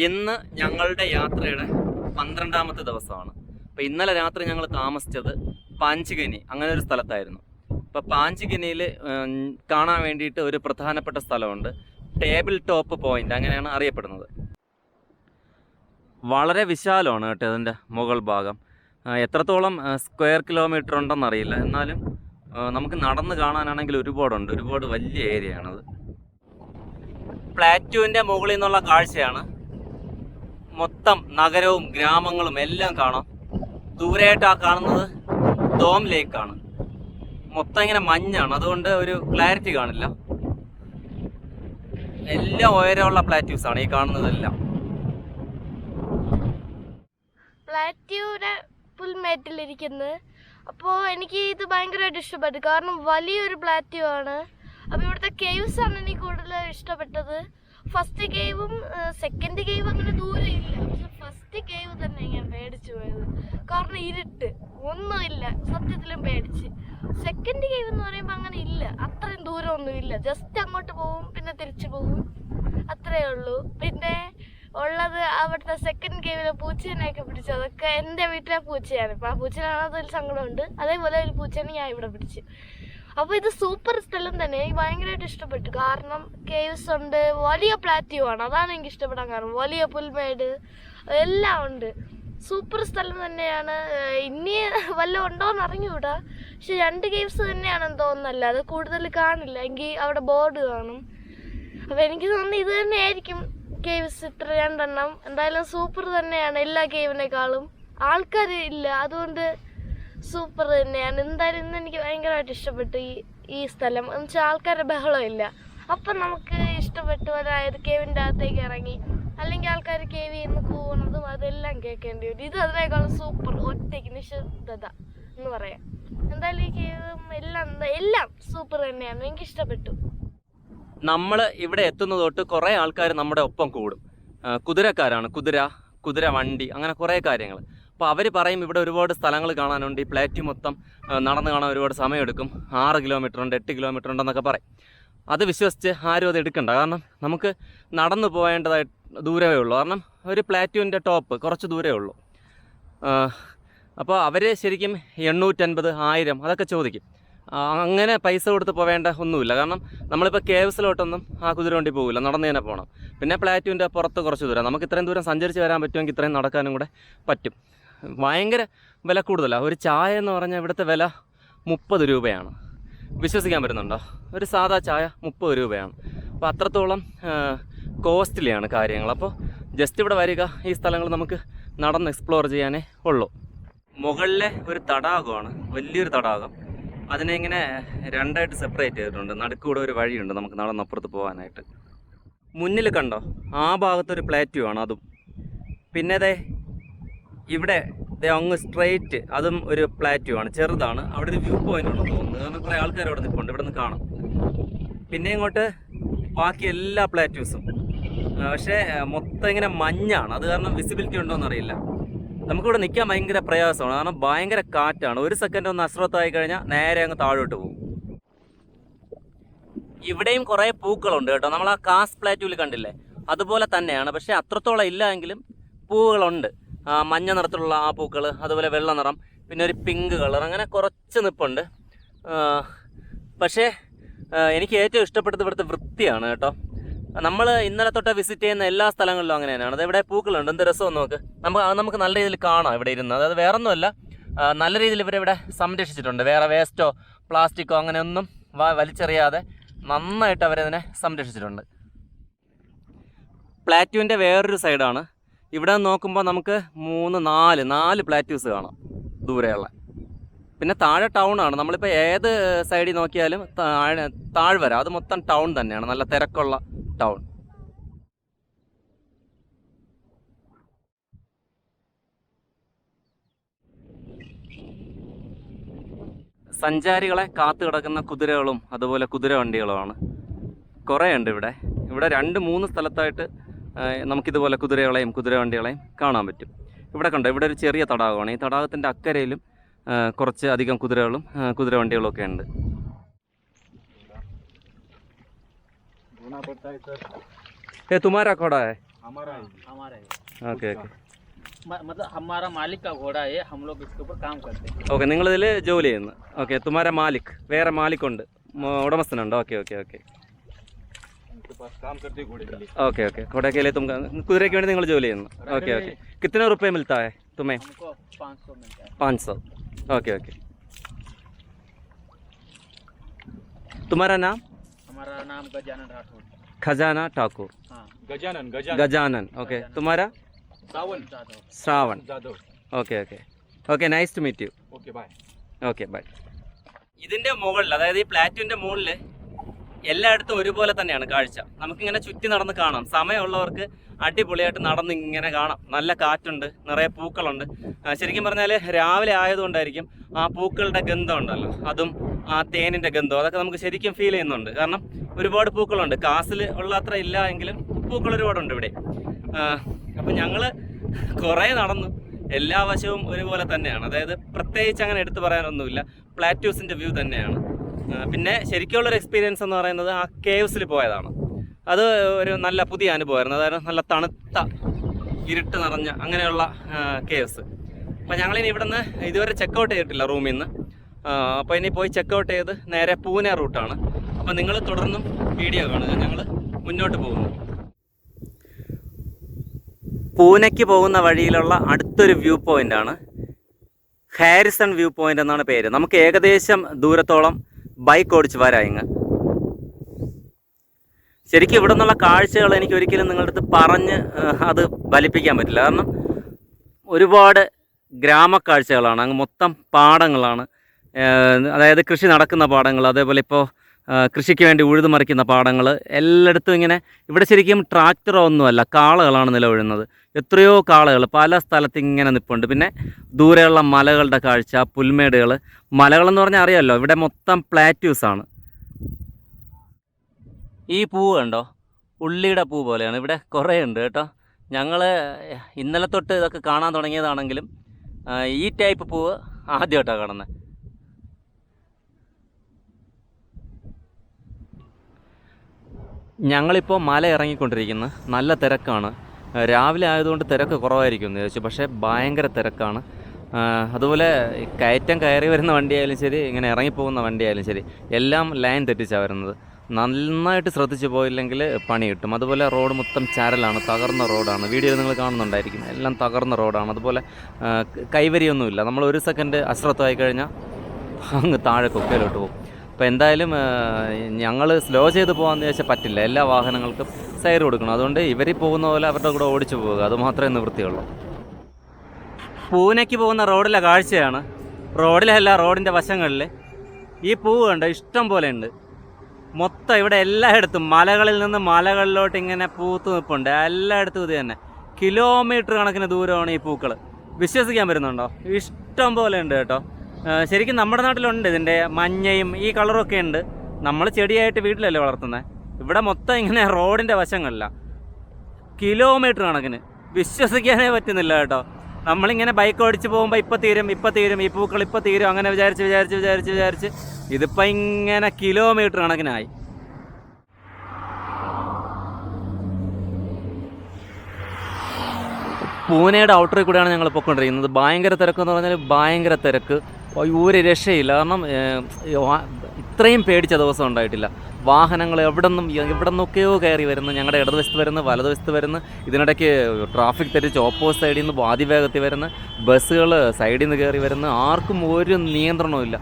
ഇന്ന് ഞങ്ങളുടെ യാത്രയുടെ 12ാമത്തെ ദിവസമാണ്. അപ്പോൾ ഇന്നലെ രാത്രി ഞങ്ങൾ താമസിച്ചത് പാഞ്ച്ഗനി അങ്ങനെ ഒരു സ്ഥലത്തായിരുന്നു. അപ്പോൾ പാഞ്ച്ഗനിയിൽ കാണാൻ വേണ്ടിയിട്ട് ഒരു പ്രധാനപ്പെട്ട സ്ഥലമുണ്ട്, ടേബിൾ ടോപ്പ് പോയിൻ്റ് അങ്ങനെയാണ് അറിയപ്പെടുന്നത്. വളരെ വിശാലമാണ് കേട്ടോ അതിൻ്റെ മുകൾ ഭാഗം. എത്രത്തോളം സ്ക്വയർ കിലോമീറ്റർ ഉണ്ടെന്നറിയില്ല, എന്നാലും നമുക്ക് നടന്ന് കാണാനാണെങ്കിൽ ഒരുപാട് വലിയ ഏരിയ ആണത്. പ്ലാറ്റ്യൂവിൻ്റെ മുകളിൽ നിന്നുള്ള കാഴ്ചയാണ്. മൊത്തം നഗരവും ഗ്രാമങ്ങളും എല്ലാം കാണാം. ദൂരെയായിട്ട് ആ കാണുന്നത് ഡോം ലേക്കാണ്. മൊത്തം ഇങ്ങനെ മഞ്ഞാണ്, അതുകൊണ്ട് ഒരു ക്ലാരിറ്റി കാണില്ല. എല്ലാം ഉയരമുള്ള പ്ലാറ്റ്യൂസ് ആണ് ഈ കാണുന്നതെല്ലാം. പ്ലാറ്റ്യൂടെ പുൽമേട്ടിലിരിക്കുന്നത്. അപ്പോൾ എനിക്ക് ഇത് ഭയങ്കരമായിട്ട് ഇഷ്ടപ്പെട്ടു, കാരണം വലിയൊരു പ്ലാറ്റ്യൂ ആണ്. അപ്പോൾ ഇവിടുത്തെ കേവ്സ് ആണ് എനിക്ക് കൂടുതൽ ഇഷ്ടപ്പെട്ടത്. ഫസ്റ്റ് കേവും സെക്കൻഡ് കേവ് അങ്ങനെ ദൂരം ഇല്ല, പക്ഷെ ഫസ്റ്റ് കേവ് തന്നെ ഞാൻ പേടിച്ചു പോയത്, കാരണം ഇരുട്ട് ഒന്നുമില്ല, സത്യത്തിലും പേടിച്ച്. സെക്കൻഡ് കേവ് എന്ന് പറയുമ്പോൾ അങ്ങനെ ഇല്ല, അത്രയും ദൂരമൊന്നും ഇല്ല, ജസ്റ്റ് അങ്ങോട്ട് പോവും പിന്നെ തിരിച്ചു പോവും, അത്രയേ ഉള്ളൂ. പിന്നെ ഉള്ളത് അവിടുത്തെ സെക്കൻഡ് കേവിലെ പൂച്ചേനെയൊക്കെ പിടിച്ചു. അതൊക്കെ എൻ്റെ വീട്ടിലെ പൂച്ചയാണ്. ഇപ്പം ആ പൂച്ചേനാണതിൽ സങ്കടമുണ്ട്. അതേപോലെ ഒരു പൂച്ചേനെ ഞാൻ ഇവിടെ പിടിച്ചു. അപ്പോൾ ഇത് സൂപ്പർ സ്ഥലം തന്നെ, എനിക്ക് ഭയങ്കരമായിട്ട് ഇഷ്ടപ്പെട്ടു. കാരണം കേവ്സ് ഉണ്ട്, വലിയ പ്ലാറ്റ്യൂ ആണ്, അതാണ് എനിക്ക് ഇഷ്ടപ്പെടാൻ കാരണം. വലിയ പുൽമേട് എല്ലാം ഉണ്ട്, സൂപ്പർ സ്ഥലം തന്നെയാണ്. ഇനി വല്ലതും ഉണ്ടോയെന്ന് അറിഞ്ഞുകൂടാ, പക്ഷെ 2 കേവ്സ് തന്നെയാണെന്ന് തോന്നുന്നല്ല, അത് കൂടുതൽ കാണില്ല, എങ്കിൽ അവിടെ ബോർഡ് കാണും. അപ്പോൾ എനിക്ക് തോന്നുന്നു ഇത് തന്നെയായിരിക്കും കേവ്സ്, ഇത്ര 2 എണ്ണം. എന്തായാലും സൂപ്പർ തന്നെയാണ്, എല്ലാ കേവിനേക്കാളും ആൾക്കാർ ഇല്ല, അതുകൊണ്ട് സൂപ്പർ തന്നെയാണ്. എന്തായാലും ഇന്ന് എനിക്ക് ഭയങ്കരമായിട്ട് ഇഷ്ടപ്പെട്ടു ഈ സ്ഥലം. എന്ന് വെച്ചാൽ ആൾക്കാരുടെ ബഹളം ഇല്ല. അപ്പം നമുക്ക് ഇഷ്ടപ്പെട്ടു, അതായത് കേവിൻ്റെ അകത്തേക്ക് ഇറങ്ങി, അല്ലെങ്കിൽ ആൾക്കാർ കേവിൽ നിന്ന് പോകുന്നതും അതെല്ലാം കേൾക്കേണ്ടി വരും. ഇത് അതിനേക്കാളും സൂപ്പർ, ഒറ്റയ്ക്ക് നിശബ്ദത എന്ന് പറയാം. എന്തായാലും ഈ കേവും എല്ലാം സൂപ്പർ തന്നെയാണ്, എനിക്ക് ഇഷ്ടപ്പെട്ടു. നമ്മൾ ഇവിടെ എത്തുന്നത് തൊട്ട് കുറേ ആൾക്കാർ നമ്മുടെ ഒപ്പം കൂടും. കുതിരക്കാരാണ്, കുതിര വണ്ടി, അങ്ങനെ കുറേ കാര്യങ്ങൾ. അപ്പോൾ അവർ പറയും ഇവിടെ ഒരുപാട് സ്ഥലങ്ങൾ കാണാനുണ്ട്, ഈ പ്ലാറ്റ്യൂ മൊത്തം നടന്ന് കാണാൻ ഒരുപാട് സമയമെടുക്കും, 6 കിലോമീറ്റർ ഉണ്ട്, 8 കിലോമീറ്റർ ഉണ്ടെന്നൊക്കെ പറയും. അത് വിശ്വസിച്ച് ആരും അത് എടുക്കണ്ട, കാരണം നമുക്ക് നടന്നു പോകേണ്ടതായിട്ട് ദൂരമേ ഉള്ളൂ. കാരണം ഒരു പ്ലാറ്റ്യൂവിൻ്റെ ടോപ്പ് കുറച്ച് ദൂരമേ ഉള്ളൂ. അപ്പോൾ അവർ ശരിക്കും 850, 1000 അതൊക്കെ ചോദിക്കും. അങ്ങനെ പൈസ കൊടുത്ത് പോവേണ്ട ഒന്നുമില്ല, കാരണം നമ്മളിപ്പോൾ കേവ്സിലോട്ടൊന്നും ആ കുതിര വണ്ടി പോകില്ല, നടന്നു തന്നെ പോകണം. പിന്നെ പ്ലാറ്റ്യൂവിൻ്റെ പുറത്ത് കുറച്ച് ദൂരം, നമുക്ക് ഇത്രയും ദൂരം സഞ്ചരിച്ച് വരാൻ പറ്റുമെങ്കിൽ ഇത്രയും നടക്കാനും കൂടെ പറ്റും. ഭയങ്കര വില കൂടുതലാണ്. ഒരു ചായ എന്ന് പറഞ്ഞാൽ ഇവിടുത്തെ വില 30 രൂപയാണ്. വിശ്വസിക്കാൻ പറ്റുന്നുണ്ടോ? ഒരു സാധാ ചായ 30 രൂപയാണ്. അപ്പോൾ അത്രത്തോളം കോസ്റ്റ്ലിയാണ് കാര്യങ്ങൾ. അപ്പോൾ ജസ്റ്റ് ഇവിടെ വരിക, ഈ സ്ഥലങ്ങൾ നമുക്ക് നടന്ന് എക്സ്പ്ലോർ ചെയ്യാനേ ഉള്ളൂ. മുകളിലെ ഒരു തടാകമാണ്, വലിയൊരു തടാകം. അതിനെ ഇങ്ങനെ 2ആയിട്ട് സെപ്പറേറ്റ് ചെയ്തിട്ടുണ്ട്. നടുക്കൂടെ ഒരു വഴിയുണ്ട് നമുക്ക് നടന്നപ്പുറത്ത് പോകാനായിട്ട്. മുന്നിൽ കണ്ടോ, ആ ഭാഗത്തൊരു പ്ലാറ്റ്യൂ ആണ് അതും. പിന്നെ ഇവിടെ അങ്ങ് സ്ട്രെയിറ്റ്, അതും ഒരു പ്ലാറ്റ്യൂ ആണ്, ചെറുതാണ്. അവിടെ ഒരു വ്യൂ പോയിന്റ് ഉണ്ടെന്ന് തോന്നുന്നു, കാരണം കുറേ ആൾക്കാർ അവിടെ നിൽപ്പുണ്ട്, ഇവിടെ നിന്ന് കാണാം. പിന്നെ ഇങ്ങോട്ട് ബാക്കി എല്ലാ പ്ലാറ്റ്യൂസും, പക്ഷേ മൊത്തം ഇങ്ങനെ മഞ്ഞാണ്, അത് കാരണം വിസിബിലിറ്റി ഉണ്ടോ എന്നറിയില്ല. നമുക്കിവിടെ നിൽക്കാൻ ഭയങ്കര പ്രയാസമാണ്, കാരണം ഭയങ്കര കാറ്റാണ്. ഒരു സെക്കൻഡ് ഒന്ന് അശ്രദ്ധമായി കഴിഞ്ഞാൽ നേരെ അങ്ങ് താഴോട്ട് പോകും. ഇവിടെയും കുറേ പൂക്കളുണ്ട് കേട്ടോ, നമ്മൾ ആ കാസ് പ്ലാറ്റ്യൂവിൽ കണ്ടില്ലേ, അതുപോലെ തന്നെയാണ്. പക്ഷേ അത്രത്തോളം ഇല്ല എങ്കിലും പൂവുകളുണ്ട്. മഞ്ഞ നിറത്തിലുള്ള ആ പൂക്കൾ, അതുപോലെ വെള്ള നിറം, പിന്നെ ഒരു പിങ്ക് കളർ, അങ്ങനെ കുറച്ച് നിൽപ്പുണ്ട്. പക്ഷേ എനിക്ക് ഏറ്റവും ഇഷ്ടപ്പെട്ടത് ഇവിടുത്തെ വൃത്തിയാണ് കേട്ടോ. നമ്മൾ ഇന്നലെ തൊട്ട് വിസിറ്റ് ചെയ്യുന്ന എല്ലാ സ്ഥലങ്ങളിലും അങ്ങനെ തന്നെയാണ്. അതെവിടെ പൂക്കളുണ്ട്, എന്ത് രസമെന്ന് നോക്ക്. നമുക്ക് നല്ല രീതിയിൽ കാണാം ഇവിടെ ഇരുന്ന്. അതായത് വേറൊന്നുമല്ല, നല്ല രീതിയിൽ ഇവരിവിടെ സംരക്ഷിച്ചിട്ടുണ്ട്. വേറെ വേസ്റ്റോ പ്ലാസ്റ്റിക്കോ അങ്ങനെയൊന്നും വലിച്ചെറിയാതെ നന്നായിട്ട് അവരതിനെ സംരക്ഷിച്ചിട്ടുണ്ട്. പ്ലാറ്റ്യൂവിൻ്റെ വേറൊരു സൈഡാണ്. ഇവിടെ നോക്കുമ്പോൾ നമുക്ക് 4 പ്ലാറ്റ്യൂസ് കാണാം ദൂരെയുള്ള. പിന്നെ താഴെ ടൗൺ ആണ്. നമ്മളിപ്പോൾ ഏത് സൈഡിൽ നോക്കിയാലും താഴ്വര, അത് മൊത്തം ടൗൺ തന്നെയാണ്, നല്ല തിരക്കുള്ള ടൗൺ. സഞ്ചാരികളെ കാത്തു കിടക്കുന്ന കുതിരകളും അതുപോലെ കുതിര വണ്ടികളുമാണ് കുറേ ഉണ്ട് ഇവിടെ. 2-3 സ്ഥലത്തായിട്ട് നമുക്കിതുപോലെ കുതിരകളെയും കുതിര വണ്ടികളെയും കാണാൻ പറ്റും. ഇവിടെ കണ്ടോ, ഇവിടെ ഒരു ചെറിയ തടാകമാണ്. ഈ തടാകത്തിൻ്റെ അക്കരയിലും കുറച്ച് അധികം കുതിരകളും കുതിര വണ്ടികളും ഒക്കെ ഉണ്ട്. तुम्हारा घोड़ा है? हमारा ഓക്കെ ഓക്കെ मतलब हमारा मालिक का घोड़ा है, हम लोग इसके ऊपर काम करते हैं. ഓക്കെ നിങ്ങളിതിൽ ജോലി ചെയ്യുന്നു. ഓക്കെ തുമാര മാലിക് വേറെ മാലിക്കുണ്ട് ഉടമസ്ഥനുണ്ട്. ഓക്കെ ഓക്കെ ഓക്കെ उनके पास काम करते हैं घोड़े के लिए. ഓക്കെ ഓക്കെ घोड़े के लिए तुम കുതിരയ്ക്ക് വേണ്ടി നിങ്ങൾ ജോലി ചെയ്യുന്നു. ഓക്കെ ഓക്കെ कितने रुपए मिलता है तुम्हें? हमको 500 मिलता है. 500. ओके ओके तुम्हारा नाम? हमारा नाम गजानन राठौर. खजाना ठाकुर. हाँ गजानन गजानन. ओके तुम्हारा? Sawan Shravan. Jadav. Okay okay okay nice to meet you. Okay bye. Okay bye. ഇതിൻ്റെ മുകളിൽ അതായത് ഈ പ്ലാറ്റുവിൻ്റെ മുകളിൽ എല്ലായിടത്തും ഒരുപോലെ തന്നെയാണ് കാഴ്ച. നമുക്കിങ്ങനെ ചുറ്റി നടന്ന് കാണാം. സമയമുള്ളവർക്ക് അടിപൊളിയായിട്ട് നടന്ന് ഇങ്ങനെ കാണാം. നല്ല കാറ്റുണ്ട്, നിറയെ പൂക്കളുണ്ട്. ശരിക്കും പറഞ്ഞാൽ രാവിലെ ആയതുകൊണ്ടായിരിക്കും ആ പൂക്കളുടെ ഗന്ധം ഉണ്ടല്ലോ, അതും ആ തേനിൻ്റെ ഗന്ധം അതൊക്കെ നമുക്ക് ശരിക്കും ഫീൽ ചെയ്യുന്നുണ്ട്. കാരണം ഒരുപാട് പൂക്കളുണ്ട്. കാസിൽ ഉള്ള അത്ര ഇല്ല എങ്കിലും പൂക്കൾ ഒരുപാടുണ്ട് ഇവിടെ. അപ്പം ഞങ്ങൾ കുറേ നടന്നു. എല്ലാ വശവും ഒരുപോലെ തന്നെയാണ്. അതായത് പ്രത്യേകിച്ച് അങ്ങനെ എടുത്തു പറയാനൊന്നുമില്ല. പ്ലാറ്റ്യൂസിൻ്റെ വ്യൂ തന്നെയാണ്. പിന്നെ ശരിക്കുള്ളൊരു എക്സ്പീരിയൻസ് എന്ന് പറയുന്നത് ആ കേവ്സിൽ പോയതാണ്. അത് ഒരു നല്ല പുതിയ അനുഭവമായിരുന്നു. അതായത് നല്ല തണുത്ത ഇരുട്ട് നിറഞ്ഞ അങ്ങനെയുള്ള കേവ്സ്. അപ്പോൾ ഞങ്ങളിനി ഇവിടെ നിന്ന് ഇതുവരെ ചെക്കൗട്ട് ചെയ്തിട്ടില്ല റൂമിൽ നിന്ന്. അപ്പോൾ ഇനി പോയി ചെക്കൗട്ട് ചെയ്ത് നേരെ പൂനെ റൂട്ടാണ്. അപ്പോൾ നിങ്ങൾ തുടർന്നും വീഡിയോ കാണുക. ഞങ്ങൾ മുന്നോട്ട് പോകുന്നു. പൂനെക്ക് പോകുന്ന വഴിയിലുള്ള അടുത്തൊരു വ്യൂ പോയിൻ്റാണ് ഹാരിസൺ വ്യൂ പോയിൻ്റ് എന്നാണ് പേര്. നമുക്ക് ഏകദേശം ദൂരത്തോളം ബൈക്ക് ഓടിച്ച് വരാം ഇങ്ങ്. ശരിക്കും ഇവിടെ നിന്നുള്ള കാഴ്ചകൾ എനിക്ക് ഒരിക്കലും നിങ്ങളുടെ അടുത്ത് പറഞ്ഞ് അത് ഫലിപ്പിക്കാൻ പറ്റില്ല. കാരണം ഒരുപാട് ഗ്രാമക്കാഴ്ചകളാണ്. അങ്ങ് മൊത്തം പാടങ്ങളാണ്. അതായത് കൃഷി നടക്കുന്ന പാടങ്ങൾ, അതേപോലെ ഇപ്പോൾ കൃഷിക്ക് വേണ്ടി ഉഴുതുമറിക്കുന്ന പാടങ്ങൾ എല്ലായിടത്തും ഇങ്ങനെ. ഇവിടെ ശരിക്കും ട്രാക്ടറോ ഒന്നുമല്ല, കാളകളാണ് നിലകൊള്ളുന്നത്. എത്രയോ കാളകൾ പല സ്ഥലത്ത് ഇങ്ങനെ നിൽപ്പുണ്ട്. പിന്നെ ദൂരെയുള്ള മലകളുടെ കാഴ്ച, പുൽമേടുകൾ. മലകളെന്ന് പറഞ്ഞാൽ അറിയാമല്ലോ, ഇവിടെ മൊത്തം പ്ലാറ്റ്യൂസാണ്. ഈ പൂവ് കണ്ടോ, ഉള്ളിയുടെ പൂ പോലെയാണ്. ഇവിടെ കുറേ ഉണ്ട് കേട്ടോ. ഞങ്ങൾ ഇന്നലെ തൊട്ട് ഇതൊക്കെ കാണാൻ തുടങ്ങിയതാണെങ്കിലും ഈ ടൈപ്പ് പൂവ് ആദ്യമായിട്ടാണ് കാണുന്നത്. ഞങ്ങളിപ്പോൾ മല ഇറങ്ങിക്കൊണ്ടിരിക്കുന്നു. നല്ല തിരക്കാണ്. രാവിലെ ആയതുകൊണ്ട് തിരക്ക് കുറവായിരിക്കും എന്ന് ചോദിച്ചു, പക്ഷേ ഭയങ്കര തിരക്കാണ്. അതുപോലെ കയറ്റം കയറി വരുന്ന വണ്ടിയായാലും ശരി, ഇങ്ങനെ ഇറങ്ങിപ്പോകുന്ന വണ്ടിയായാലും ശരി, എല്ലാം ലൈൻ തെറ്റിച്ചാണ് വരുന്നത്. നന്നായിട്ട് ശ്രദ്ധിച്ചു പോയില്ലെങ്കിൽ പണി കിട്ടും. അതുപോലെ റോഡ് മൊത്തം ചരലാണ്, തകർന്ന റോഡാണ്. വീഡിയോ നിങ്ങൾ കാണുന്നുണ്ടായിരിക്കും, എല്ലാം തകർന്ന റോഡാണ്. അതുപോലെ കൈവരിയൊന്നുമില്ല. നമ്മൾ ഒരു സെക്കൻഡ് അശ്രദ്ധമായി കഴിഞ്ഞാൽ അങ്ങ് താഴെ കൊക്കയിലോട്ട് പോകും. അപ്പോൾ എന്തായാലും ഞങ്ങൾ സ്ലോ ചെയ്ത് പോകാമെന്ന് ചോദിച്ചാൽ പറ്റില്ല. എല്ലാ വാഹനങ്ങൾക്കും സൈഡ് കൊടുക്കണം. അതുകൊണ്ട് ഇവർ പോകുന്ന പോലെ അവരുടെ കൂടെ ഓടിച്ചു പോവുക, അത് മാത്രമേ നിവൃത്തിയുള്ളൂ. പൂനെക്ക് പോകുന്ന റോഡിലെ കാഴ്ചയാണ്. റോഡിലല്ല, റോഡിൻ്റെ വശങ്ങളിൽ ഈ പൂവ് കണ്ടോ, ഇഷ്ടം പോലെ ഉണ്ട്. മൊത്തം ഇവിടെ എല്ലായിടത്തും മലകളിൽ നിന്ന് മലകളിലോട്ട് ഇങ്ങനെ പൂത്ത് നിൽപ്പുണ്ട്. എല്ലായിടത്തും ഇത് തന്നെ. കിലോമീറ്റർ കണക്കിന് ദൂരമാണ് ഈ പൂക്കൾ. വിശ്വസിക്കാൻ പറ്റുന്നുണ്ടോ? ഇഷ്ടം പോലെ ഉണ്ട് കേട്ടോ. ശരിക്കും നമ്മുടെ നാട്ടിലുണ്ട് ഇതിൻ്റെ മഞ്ഞയും ഈ കളറൊക്കെ ഉണ്ട്. നമ്മൾ ചെടിയായിട്ട് വീട്ടിലല്ലേ വളർത്തുന്നത്. ഇവിടെ മൊത്തം ഇങ്ങനെ റോഡിൻ്റെ വശങ്ങളിലാണ്, കിലോമീറ്റർ കണക്കിന്. വിശ്വസിക്കാനേ പറ്റുന്നില്ല കേട്ടോ. നമ്മളിങ്ങനെ ബൈക്ക് ഓടിച്ച് പോകുമ്പോൾ ഇപ്പം തീരും ഈ പൂക്കൾ ഇപ്പം തീരും അങ്ങനെ വിചാരിച്ച് ഇതിപ്പോൾ ഇങ്ങനെ കിലോമീറ്റർ കണക്കിനായി. പൂനെയുടെ ഔട്ടറിൽ കൂടെയാണ് ഞങ്ങൾ പോയിക്കൊണ്ടിരിക്കുന്നത്. ഭയങ്കര തിരക്കെന്ന് പറഞ്ഞാൽ ഭയങ്കര തിരക്ക്, ഒരു രക്ഷയില്ല. കാരണം ഇത്രയും പേടിച്ച ദിവസം ഉണ്ടായിട്ടില്ല. വാഹനങ്ങൾ എവിടെ നിന്നൊക്കെയോ കയറി വരുന്നു. ഞങ്ങളുടെ ഇടതുവശത്ത് വരുന്നു, വലതുവശത്ത് വരുന്നു. ഇതിനിടയ്ക്ക് ട്രാഫിക് തെറ്റിച്ച് ഓപ്പോസിറ്റ് സൈഡിൽ നിന്ന് അതിവേഗത്തിൽ വരുന്നു. ബസ്സുകൾ സൈഡിൽ നിന്ന് കയറി വരുന്നു. ആർക്കും ഒരു നിയന്ത്രണവും ഇല്ല.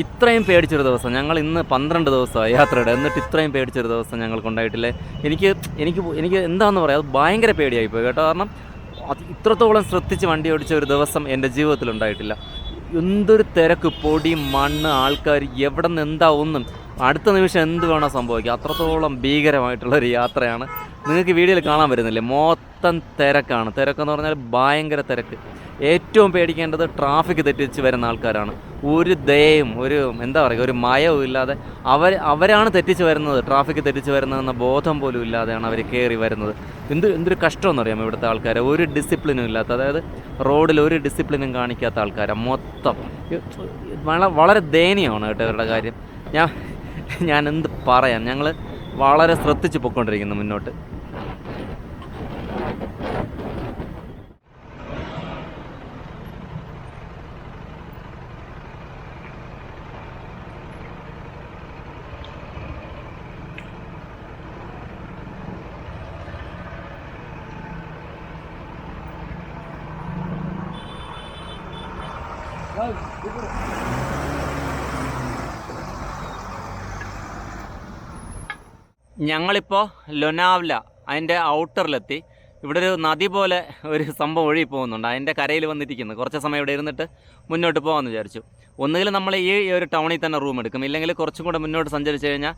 ഇത്രയും പേടിച്ചൊരു ദിവസം ഞങ്ങൾ ഇന്ന് 12 ദിവസമായി യാത്രയുടെ, എന്നിട്ട് ഇത്രയും പേടിച്ചൊരു ദിവസം ഞങ്ങൾക്കുണ്ടായിട്ടില്ലേ. എനിക്ക് എന്താണെന്ന് പറയാം, അത് ഭയങ്കര പേടിയായിപ്പോയി കേട്ടോ. കാരണം ഇത്രത്തോളം ശ്രദ്ധിച്ച് വണ്ടി ഓടിച്ച ഒരു ദിവസം എൻ്റെ ജീവിതത്തിലുണ്ടായിട്ടില്ല. എന്തൊരു തിരക്ക്, പൊടി, മണ്ണ്, ആൾക്കാർ, എവിടെ നിന്ന് എന്താ ഒന്നും അടുത്ത നിമിഷം എന്ത് വേണോ സംഭവിക്കുക. അത്രത്തോളം ഭീകരമായിട്ടുള്ളൊരു യാത്രയാണ്. നിങ്ങൾക്ക് വീഡിയോയിൽ കാണാൻ വരുന്നില്ലേ, മൊത്തം തിരക്കാണ്. തിരക്കെന്ന് പറഞ്ഞാൽ ഭയങ്കര തിരക്ക്. ഏറ്റവും പേടിക്കേണ്ടത് ട്രാഫിക് തെറ്റിച്ച് വരുന്ന ആൾക്കാരാണ്. ഒരു ദയയും ഒരു മയവും ഇല്ലാതെ അവരാണ് തെറ്റിച്ച് വരുന്നത്, ട്രാഫിക് തെറ്റിച്ച് വരുന്നതെന്ന ബോധം പോലും ഇല്ലാതെയാണ് അവർ കയറി വരുന്നത്. എന്തൊരു കഷ്ടമെന്നറിയാം ഇവിടുത്തെ ആൾക്കാരെ. ഒരു ഡിസിപ്ലിനും ഇല്ലാത്ത, അതായത് റോഡിൽ ഒരു ഡിസിപ്ലിനും കാണിക്കാത്ത ആൾക്കാരാണ് മൊത്തം. വളരെ ദയനീയമാണ് കേട്ടോ ഇവരുടെ കാര്യം. ഞാൻ എന്ത് പറയാൻ. ഞങ്ങൾ വളരെ ശ്രദ്ധിച്ച് പോയിക്കൊണ്ടിരിക്കുന്നു മുന്നോട്ട്. ഞങ്ങളിപ്പോൾ ലൊനാവ്ല അതിൻ്റെ ഔട്ടറിലെത്തി. ഇവിടെ ഒരു നദി പോലെ ഒരു സംഭവം ഒഴുകി പോകുന്നുണ്ട്. അതിൻ്റെ കരയിൽ വന്നിരിക്കുന്നു. കുറച്ച് സമയം ഇവിടെ ഇരുന്നിട്ട് മുന്നോട്ട് പോകാമെന്ന് വിചാരിച്ചു. ഒന്നുകിൽ നമ്മൾ ഈ ഒരു ടൗണിൽ തന്നെ റൂം എടുക്കും, ഇല്ലെങ്കിൽ കുറച്ചും കൂടെ മുന്നോട്ട് സഞ്ചരിച്ച് കഴിഞ്ഞാൽ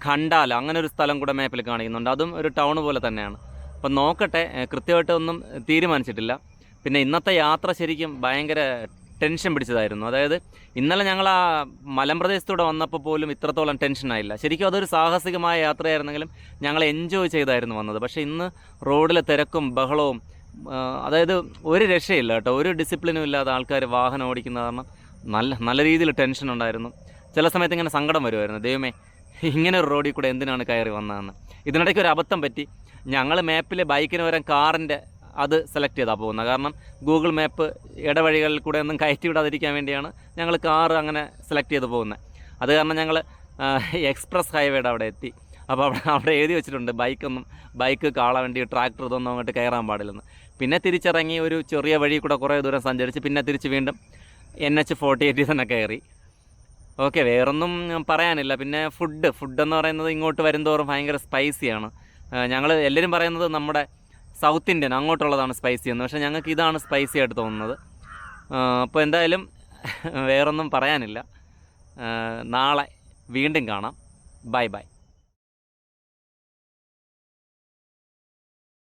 ഖണ്ടാല അങ്ങനെ ഒരു സ്ഥലം കൂടെ മാപ്പിൽ കാണിക്കുന്നുണ്ട്. അതും ഒരു ടൗൺ പോലെ തന്നെയാണ്. അപ്പം നോക്കട്ടെ, കൃത്യമായിട്ടൊന്നും തീരുമാനിച്ചിട്ടില്ല. പിന്നെ ഇന്നത്തെ യാത്ര ശരിക്കും ഭയങ്കര ടെൻഷൻ പിടിച്ചതായിരുന്നു. അതായത് ഇന്നലെ ഞങ്ങൾ ആ മലമ്പ്രദേശത്തൂടെ വന്നപ്പോൾ പോലും ഇത്രത്തോളം ടെൻഷനായില്ല. ശരിക്കും അതൊരു സാഹസികമായ യാത്രയായിരുന്നെങ്കിലും ഞങ്ങൾ എൻജോയ് ചെയ്തായിരുന്നു വന്നത്. പക്ഷേ ഇന്ന് റോഡിലെ തിരക്കും ബഹളവും, അതായത് ഒരു രക്ഷയില്ല കേട്ടോ. ഒരു ഡിസിപ്ലിനും ഇല്ലാതെ ആൾക്കാർ വാഹനം ഓടിക്കുന്ന കാരണം നല്ല രീതിയിൽ ടെൻഷൻ ഉണ്ടായിരുന്നു. ചില സമയത്ത് ഇങ്ങനെ സങ്കടം വരുമായിരുന്നു, ദൈവമേ ഇങ്ങനെ ഒരു റോഡിൽ കൂടെ എന്തിനാണ് കയറി വന്നതെന്ന്. ഇതിനിടയ്ക്ക് ഒരു അബദ്ധം പറ്റി. ഞങ്ങൾ മാപ്പിൽ ബൈക്കിന് പകരം കാറിൻ്റെ അത് സെലക്ട് ചെയ്താൽ പോകുന്നത്. കാരണം ഗൂഗിൾ മാപ്പ് ഇടവഴികളിൽ കൂടെ ഒന്നും കയറ്റി വിടാതിരിക്കാൻ വേണ്ടിയാണ് ഞങ്ങൾ കാറ് അങ്ങനെ സെലക്ട് ചെയ്ത് പോകുന്നത്. അത് കാരണം ഞങ്ങൾ എക്സ്പ്രസ് ഹൈവേയുടെ അവിടെ എത്തി. അപ്പോൾ അവിടെ എഴുതി വെച്ചിട്ടുണ്ട് ബൈക്ക്, കാളവണ്ടി, ട്രാക്ടർ ഇതൊന്നും അങ്ങോട്ട് കയറാൻ പാടില്ലെന്ന്. പിന്നെ തിരിച്ചിറങ്ങി ഒരു ചെറിയ വഴി കൂടെ കുറേ ദൂരം സഞ്ചരിച്ച് പിന്നെ തിരിച്ച് വീണ്ടും NH-48 തന്നെ കയറി. ഓക്കെ, വേറൊന്നും പറയാനില്ല. പിന്നെ ഫുഡെന്ന് പറയുന്നത് ഇങ്ങോട്ട് വരുന്തോറും ഭയങ്കര സ്പൈസിയാണ്. ഞങ്ങൾ എല്ലാവരും പറയുന്നത് നമ്മുടെ സൗത്ത് ഇന്ത്യൻ അങ്ങോട്ടുള്ളതാണ് സ്പൈസി എന്ന്. പക്ഷേ ഞങ്ങൾക്ക് ഇതാണ് സ്പൈസി ആയിട്ട് തോന്നുന്നത്. അപ്പോൾ എന്തായാലും വേറൊന്നും പറയാനില്ല. നാളെ വീണ്ടും കാണാം. ബൈ.